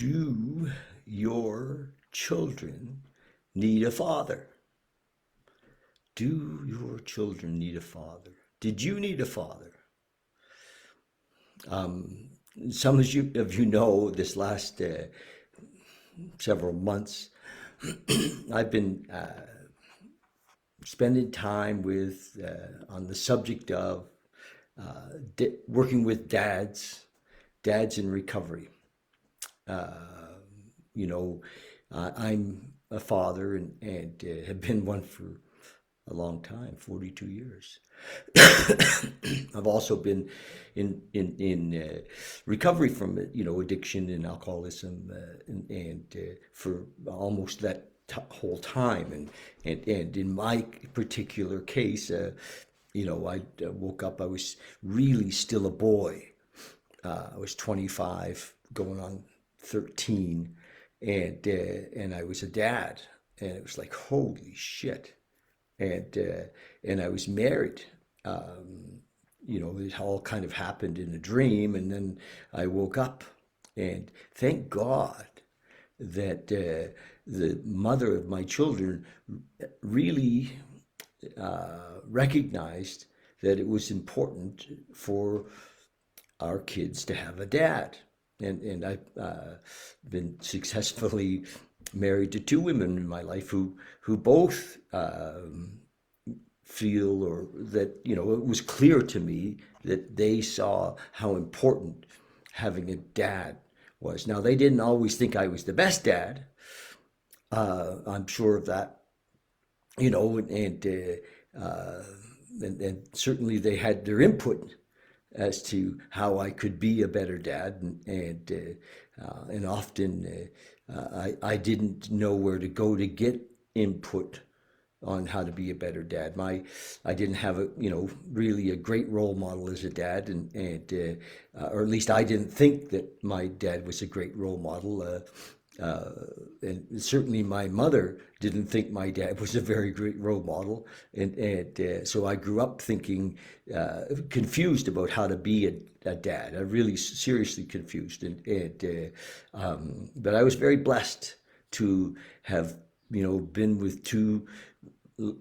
Do your children need a father? Do your children need a father? Did you need a father? Um, some of you know this last several months, I've been spending time with on the subject of working with dads in recovery. You know, I'm a father and have been one for a long time, 42 years. I've also been in recovery from addiction and alcoholism, and for almost that whole time. And in my particular case, I woke up. I was really still a boy. I was 25, going on 13, and I was a dad, and it was like holy shit. And I was married. It all kind of happened in a dream, and then I woke up, and thank God that the mother of my children really recognized that it was important for our kids to have a dad. And I've been successfully married to two women in my life who both feel, or that it was clear to me that they saw how important having a dad was. Now, they didn't always think I was the best dad. I'm sure of that. And certainly they had their input as to how I could be a better dad, and often I didn't know where to go to get input on how to be a better dad. I didn't have really a great role model as a dad, or at least I didn't think that my dad was a great role model. And certainly my mother didn't think my dad was a very great role model, and so I grew up thinking, confused about how to be a dad. I really seriously confused, but I was very blessed to have been with two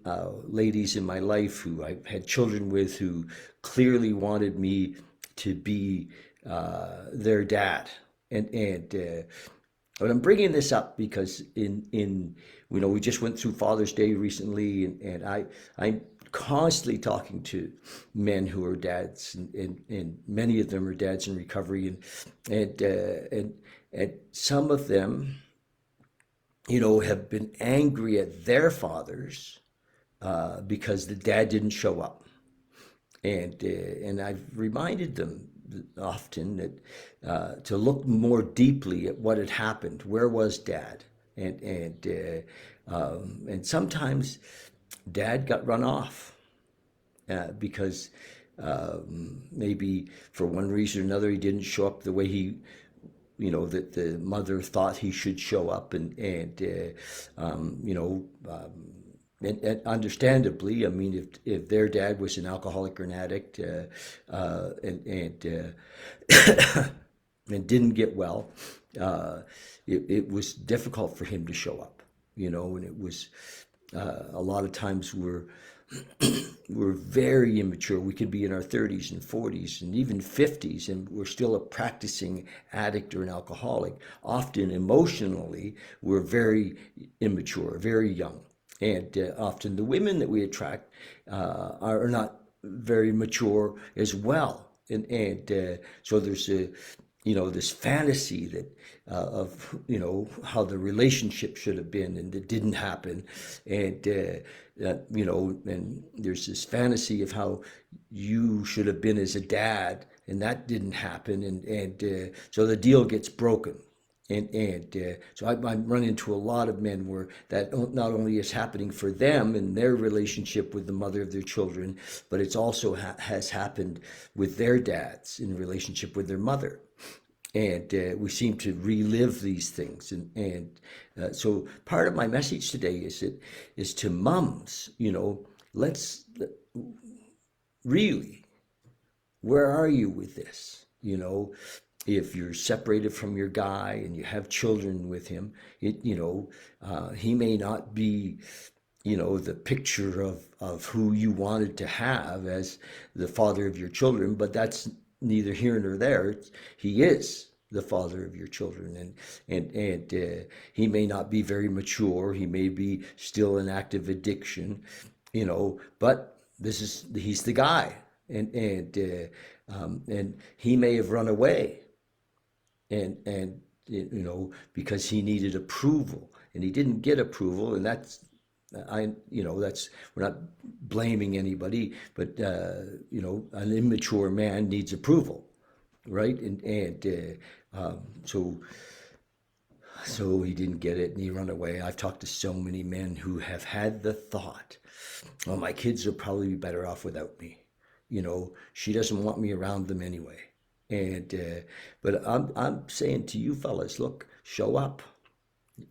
ladies in my life who I had children with, who clearly wanted me to be their dad, and but I'm bringing this up because we just went through Father's Day recently, and I'm constantly talking to men who are dads, and many of them are dads in recovery, and some of them, have been angry at their fathers because the dad didn't show up, and I've reminded them often that to look more deeply at what had happened. Where was dad? And sometimes dad got run off because maybe for one reason or another he didn't show up the way that the mother thought he should show up, and understandably, I mean, if their dad was an alcoholic or an addict, and and didn't get well, it was difficult for him to show up, and it was a lot of times we're very immature. We could be in our 30s and 40s and even 50s, and we're still a practicing addict or an alcoholic. Often emotionally, we're very immature, very young. And often the women that we attract are not very mature as well. And so there's this fantasy that of how the relationship should have been, and it didn't happen, and and there's this fantasy of how you should have been as a dad, and that didn't happen, and so the deal gets broken. So I run into a lot of men where that not only is happening for them in their relationship with the mother of their children, but it's also has happened with their dads in relationship with their mother. And we seem to relive these things. So part of my message today is to mums, let's really, where are you with this? if you're separated from your guy and you have children with him, he may not be, the picture of who you wanted to have as the father of your children, but that's neither here nor there. He is the father of your children, and he may not be very mature. He may be still in active addiction, but he's the guy, and he may have run away, and because he needed approval and he didn't get approval, and that's we're not blaming anybody, but an immature man needs approval, right? So he didn't get it and he ran away. I've talked to so many men who have had the thought, oh, my kids will probably be better off without me. She doesn't want me around them anyway. But I'm saying to you fellas, look, show up.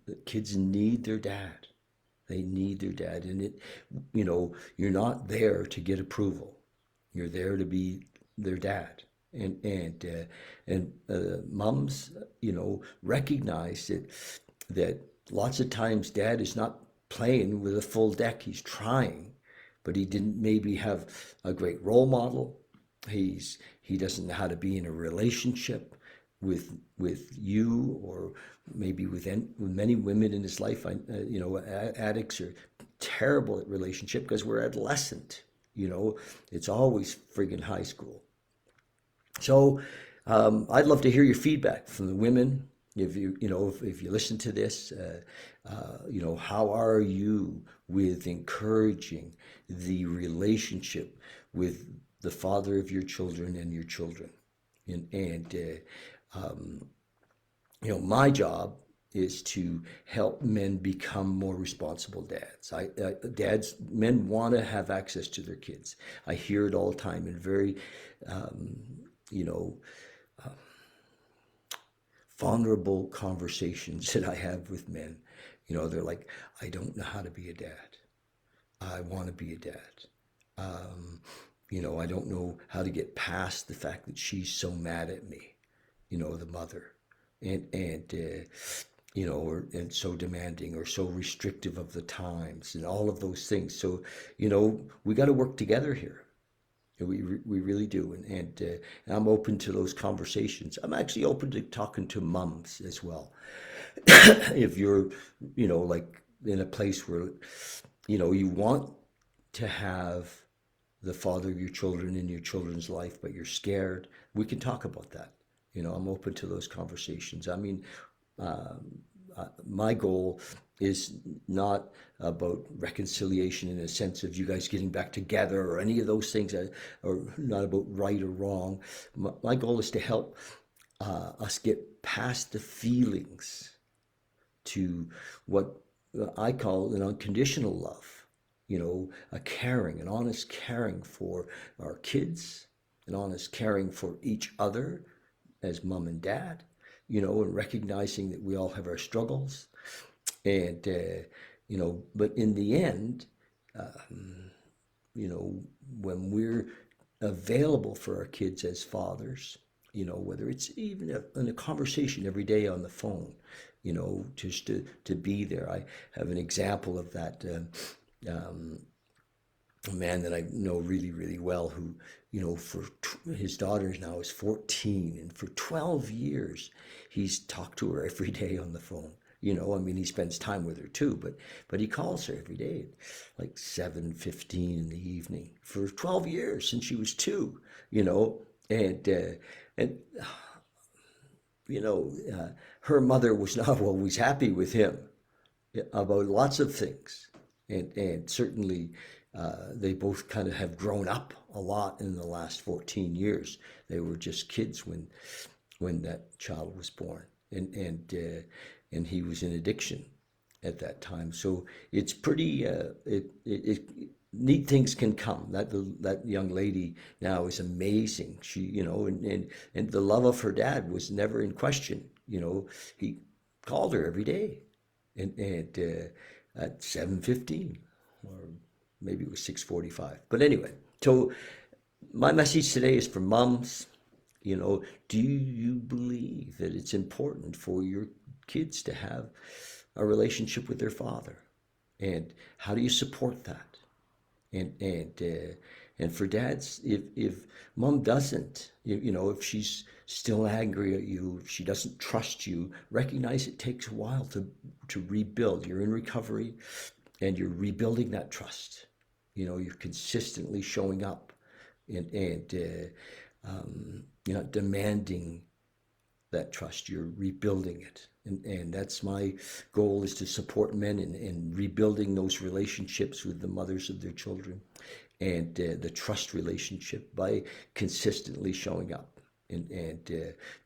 The kids need their dad. They need their dad, and you're not there to get approval. You're there to be their dad, and moms, recognize that lots of times dad is not playing with a full deck. He's trying, but he didn't maybe have a great role model. He doesn't know how to be in a relationship with you, or maybe with many women in his life. Addicts are terrible at relationship because we're adolescent. It's always friggin' high school. So I'd love to hear your feedback from the women. If you listen to this, how are you with encouraging the relationship with the father of your children and your children? My job is to help men become more responsible dads. Men want to have access to their kids. I hear it all the time in very, you know, vulnerable conversations that I have with men. They're like, I don't know how to be a dad. I want to be a dad. I don't know how to get past the fact that she's so mad at me, the mother, and so demanding or so restrictive of the times and all of those things. So, we got to work together here. We really do, and I'm open to those conversations. I'm actually open to talking to mums as well. If you're, like in a place where, you want to have the father of your children in your children's life, but you're scared, we can talk about that. I'm open to those conversations. I mean, my goal is not about reconciliation in a sense of you guys getting back together or any of those things, or not about right or wrong. My goal is to help us get past the feelings to what I call an unconditional love. A caring, an honest caring for our kids, an honest caring for each other as mom and dad, and recognizing that we all have our struggles. And, but in the end, when we're available for our kids as fathers, whether it's even in a conversation every day on the phone, just to be there. I have an example of that. A man that I know really, really well who, his daughter now is 14, and for 12 years, he's talked to her every day on the phone. He spends time with her too, but he calls her every day, like 7:15 in the evening for 12 years since she was 2, and her mother was not always happy with him about lots of things, and certainly they both kind of have grown up a lot in the last 14 years. They were just kids when that child was born, and he was in addiction at that time. So it's pretty neat things can come. That young lady now is amazing. She, and the love of her dad was never in question. He called her every day, and at 7:15, or maybe it was 6:45. But anyway, so my message today is for moms. You know, do you believe that it's important for your kids to have a relationship with their father? And how do you support that? And for dads, if mom doesn't, you know, if she's still angry at you, if she doesn't trust you, recognize it takes a while to rebuild. You're in recovery, and you're rebuilding that trust. You know, you're consistently showing up, and you're not demanding that trust. You're rebuilding it. And that's my goal, is to support men in rebuilding those relationships with the mothers of their children, and the trust relationship, by consistently showing up, and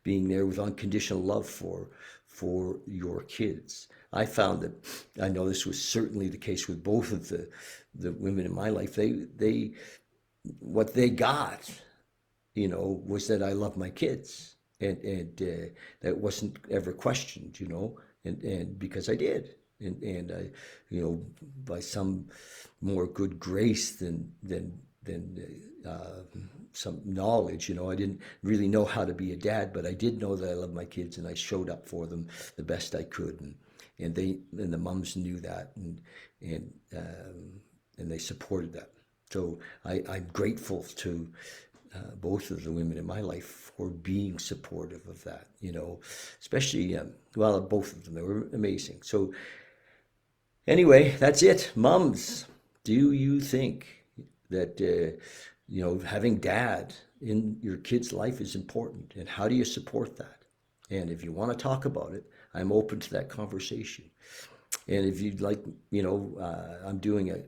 being there with unconditional love for your kids. I found that, I know this was certainly the case with both of the women in my life. They what they got, you know, was that I love my kids, and that wasn't ever questioned, you know, and because I did, and I, you know, by some more good grace than some knowledge, you know, I didn't really know how to be a dad, but I did know that I loved my kids, and I showed up for them the best I could, and the moms knew that, and they supported that. So I'm grateful to both of the women in my life for being supportive of that, you know, especially, well, both of them, they were amazing. So anyway, that's it. Mums, do you think that, you know, having dad in your kid's life is important? And how do you support that? And if you want to talk about it, I'm open to that conversation. And if you'd like, you know, I'm doing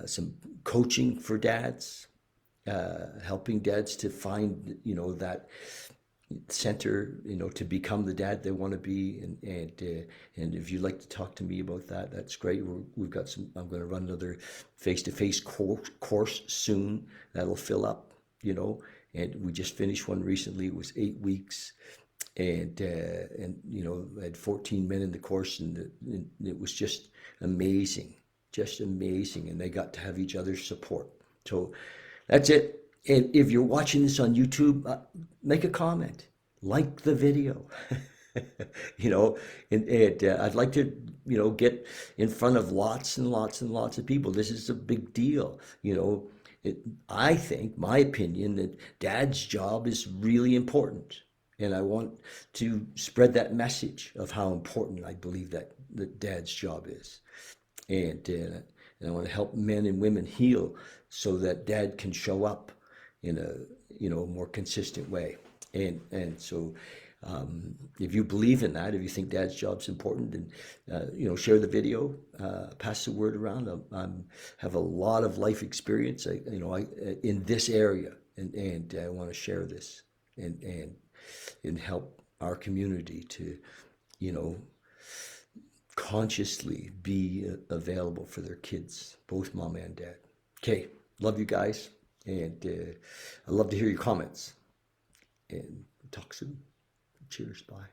some coaching for dads, helping dads to find, you know, that center, you know, to become the dad they want to be. And if you'd like to talk to me about that, that's great. We've got some. I'm going to run another face-to-face course soon that'll fill up, you know. And we just finished one recently. It was 8 weeks, and you know, I had 14 men in the course, and it was just amazing, and they got to have each other's support. So that's it. And if you're watching this on YouTube, make a comment, like the video. You know, and I'd like to, you know, get in front of lots and lots and lots of people. This is a big deal, you know. I think, my opinion, that dad's job is really important. And I want to spread that message of how important I believe that dad's job is. And I want to help men and women heal, so that dad can show up in a, you know, more consistent way. And so, if you believe in that, if you think dad's job's important, then you know, share the video, pass the word around. I have a lot of life experience, in this area, and I want to share this, and help our community to, you know, consciously be available for their kids, both mom and dad. Okay, love you guys, and I love to hear your comments. And talk soon. Cheers, bye.